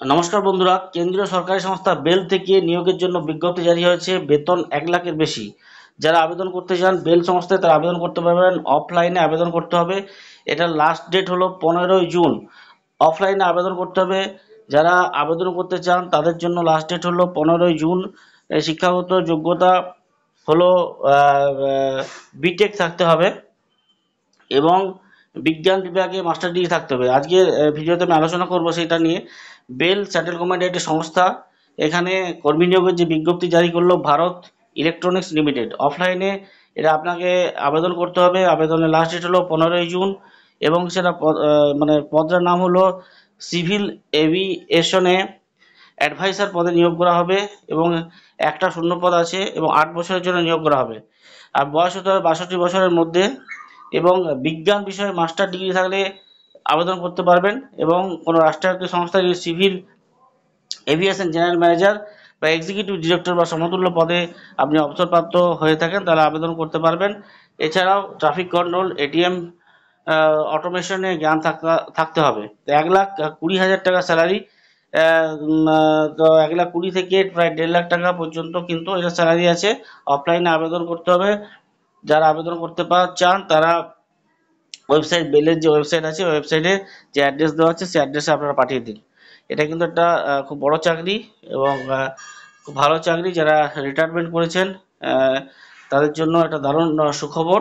নমস্কার বন্ধুরা, কেন্দ্রীয় সরকারি সংস্থা বেল থেকে নিয়োগের জন্য বিজ্ঞপ্তি জারি হয়েছে। বেতন 1 লাখের বেশি। যারা আবেদন করতে চান বেল সংস্থায় তারা আবেদন করতে পারবেন। অফলাইনে আবেদন করতে হবে। এটার লাস্ট ডেট হলো 15ই জুন। অফলাইনে আবেদন করতে হবে। যারা আবেদন করতে চান তাদের জন্য লাস্ট ডেট হলো 15ই জুন। শিক্ষাগত যোগ্যতা হলো বিটেক থাকতে হবে এবং বিজ্ঞান বিভাগে মাস্টার ডিগ্রি থাকতে হবে। আজকের ভিডিওতে আমি আলোচনা করব সেটা নিয়ে। বেল সেটেলমেন্ট একটি সংস্থা। এখানে কর্মী নিয়োগের যে বিজ্ঞপ্তি জারি করলো ভারত ইলেকট্রনিক্স লিমিটেড। অফলাইনে এটা আপনাকে আবেদন করতে হবে। আবেদনের লাস্ট ডেট হলো 15ই জুন এবং সেটা মানে পদটার নাম হলো সিভিল এভিয়েশনে অ্যাডভাইসার পদে নিয়োগ করা হবে এবং একটা শূন্য পদ আছে এবং 8 বছরের জন্য নিয়োগ করা হবে। আর বয়স হতে হবে 62 বছরের মধ্যে এবং বিজ্ঞান বিষয়ে মাস্টার ডিগ্রি থাকলে আবেদন করতে পারবেন। এবং কোনো রাষ্ট্রায়ত্ত সংস্থায় যদি সিভিল এভিয়েশন জেনারেল ম্যানেজার বা এক্সিকিউটিভ ডিরেক্টর বা সমতুল্য পদে আপনি অবসরপ্রাপ্ত হয়ে থাকেন তাহলে আবেদন করতে পারবেন। এছাড়াও ট্রাফিক কন্ট্রোল, এটিএম অটোমেশনে জ্ঞান থাকতে হবে। তো 1,20,000 টাকা স্যালারি। তো 1,20,000 থেকে প্রায় 1.5 লাখ টাকা পর্যন্ত কিন্তু এটা স্যালারি আছে। অফলাইনে আবেদন করতে হবে। যারা আবেদন করতে চান তারা ওয়েবসাইট, বেলের যে ওয়েবসাইট আছে ওয়েবসাইটে যে অ্যাড্রেস দেওয়া আছে সেই অ্যাড্রেসে আপনারা পাঠিয়ে দিন। এটা কিন্তু একটা খুব বড় চাকরি এবং খুব ভালো চাকরি। যারা রিটায়ারমেন্ট করেছেন আহ, তাদের জন্য একটা দারুণ সুখবর।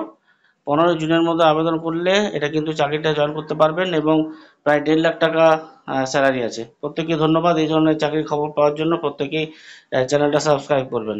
15ই জুনের মধ্যে আবেদন করলে এটা কিন্তু চাকরিটা জয়েন করতে পারবেন এবং প্রায় 1.5 লাখ টাকা স্যালারি আছে। প্রত্যেককে ধন্যবাদ। এই ধরনের চাকরির খবর পাওয়ার জন্য প্রত্যেকেই চ্যানেলটা সাবস্ক্রাইব করবেন।